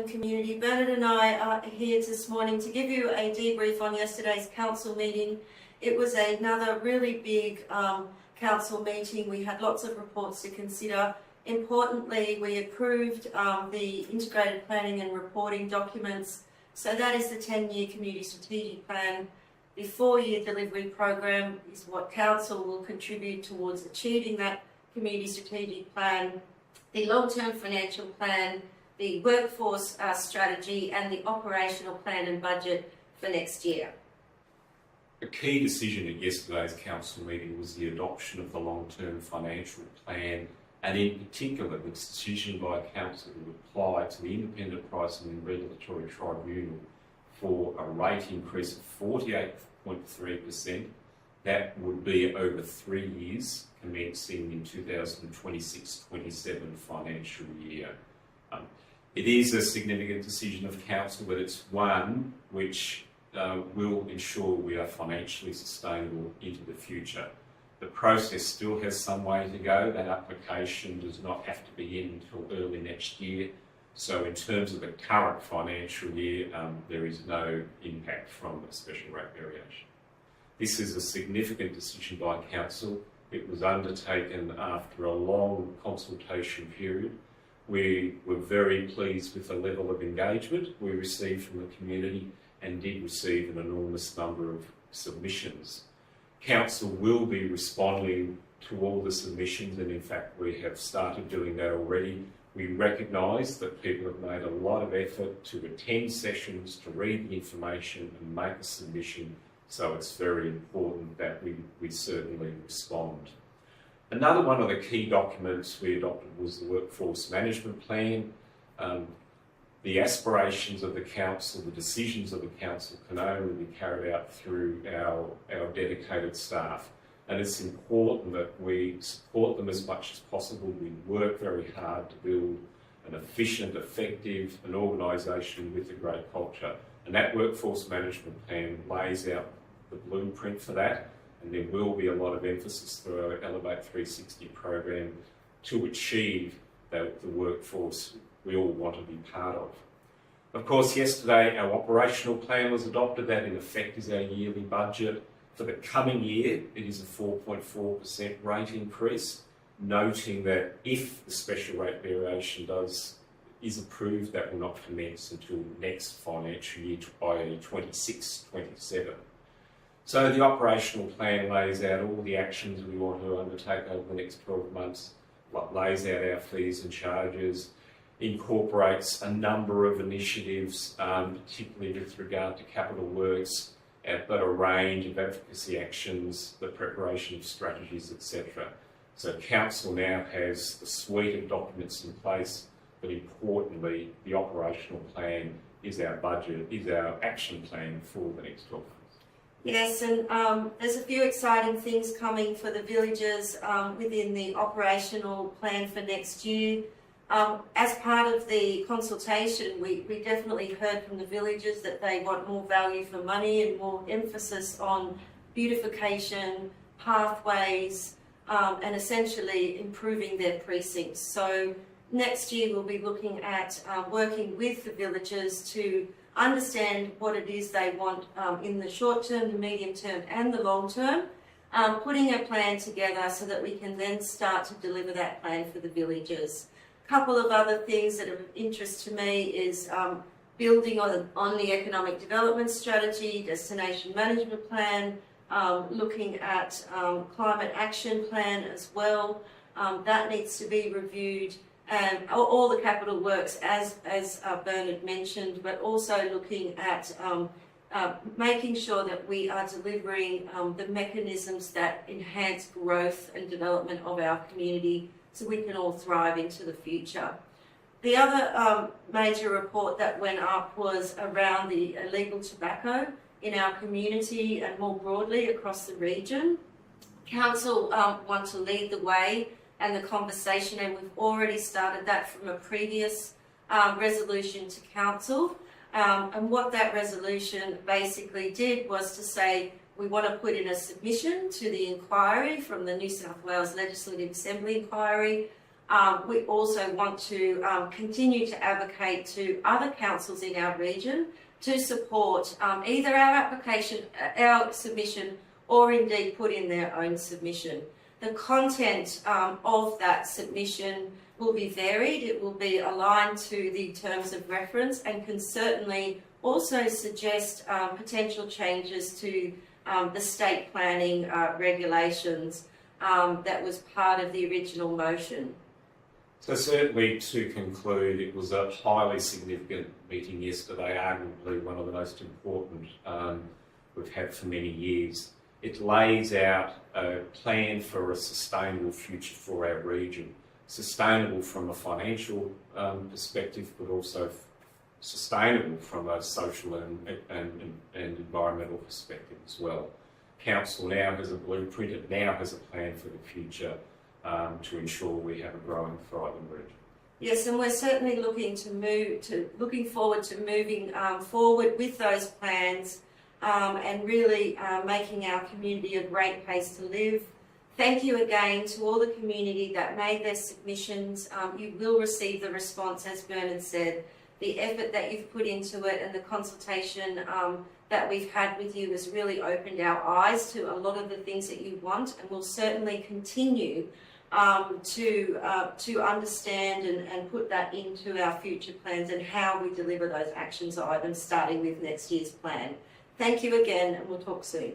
Auckland community. Bernard and I are here this morning to give you a debrief on yesterday's council meeting. It was another really big council meeting. We had lots of reports to consider. Importantly, we approved the integrated planning and reporting documents. So that is the 10-year community strategic plan. The 4-year delivery program is what council will contribute towards achieving that community strategic plan. The long-term financial plan, the workforce strategy and the operational plan and budget for next year. A key decision at yesterday's council meeting was the adoption of the long-term financial plan, and in particular the decision by council to apply to the Independent Pricing and Regulatory Tribunal for a rate increase of 48.3%. That would be over 3 years, commencing in 2026-27 financial year. It is a significant decision of council, but it's one which will ensure we are financially sustainable into the future. The process still has some way to go. That application does not have to begin until early next year. So in terms of the current financial year, there is no impact from a special rate variation. This is a significant decision by council. It was undertaken after a long consultation period. We were very pleased with the level of engagement we received from the community and did receive an enormous number of submissions. Council will be responding to all the submissions, and in fact we have started doing that already. We recognise that people have made a lot of effort to attend sessions, to read the information and make a submission, so it's very important that we certainly respond. Another one of the key documents we adopted was the Workforce Management Plan. The aspirations of the council, the decisions of the council can only be carried out through our dedicated staff. And it's important that we support them as much as possible. We work very hard to build an efficient, effective, an organisation with a great culture. And that Workforce Management Plan lays out the blueprint for that. And there will be a lot of emphasis through our Elevate 360 program to achieve the workforce we all want to be part of. Of course, yesterday our operational plan was adopted. That in effect is our yearly budget. For the coming year, it is a 4.4% rate increase, noting that if the special rate variation is approved, that will not commence until next financial year, i.e. 26-27. So the operational plan lays out all the actions we want to undertake over the next 12 months, lays out our fees and charges, incorporates a number of initiatives, particularly with regard to capital works, but a range of advocacy actions, the preparation of strategies, etc. So council now has the suite of documents in place, but importantly, the operational plan is our budget, is our action plan for the next 12 months. Yes, and there's a few exciting things coming for the villages within the operational plan for next year. As part of the consultation, we definitely heard from the villagers that they want more value for money and more emphasis on beautification, pathways, and essentially improving their precincts. So next year we'll be looking at working with the villagers to understand what it is they want in the short term, the medium term and the long term, putting a plan together so that we can then start to deliver that plan for the villagers. A couple of other things that are of interest to me is building on the economic development strategy, destination management plan, looking at climate action plan as well. That needs to be reviewed. And all the capital works, as Bernard mentioned, but also looking at making sure that we are delivering the mechanisms that enhance growth and development of our community so we can all thrive into the future. The other major report that went up was around the illegal tobacco in our community and more broadly across the region. Council want to lead the way and the conversation, and we've already started that from a previous resolution to council. And what that resolution basically did was to say we want to put in a submission to the inquiry from the New South Wales Legislative Assembly inquiry We also want to continue to advocate to other councils in our region to support either our application, our submission, or indeed put in their own submission. The content of that submission will be varied. It will be aligned to the terms of reference and can certainly also suggest potential changes to the state planning regulations that was part of the original motion. So certainly to conclude, it was a highly significant meeting yesterday, arguably one of the most important we've had for many years. It lays out a plan for a sustainable future for our region, sustainable from a financial perspective, but also sustainable from a social and environmental perspective as well. Council now has a blueprint, it now has a plan for the future to ensure we have a growing, thriving region. Yes, and we're certainly looking forward to moving forward with those plans and really making our community a great place to live. Thank you again to all the community that made their submissions. You will receive the response, as Bernard said. The effort that you've put into it and the consultation that we've had with you has really opened our eyes to a lot of the things that you want, and we'll certainly continue to understand and put that into our future plans and how we deliver those actions items starting with next year's plan. Thank you again, and we'll talk soon.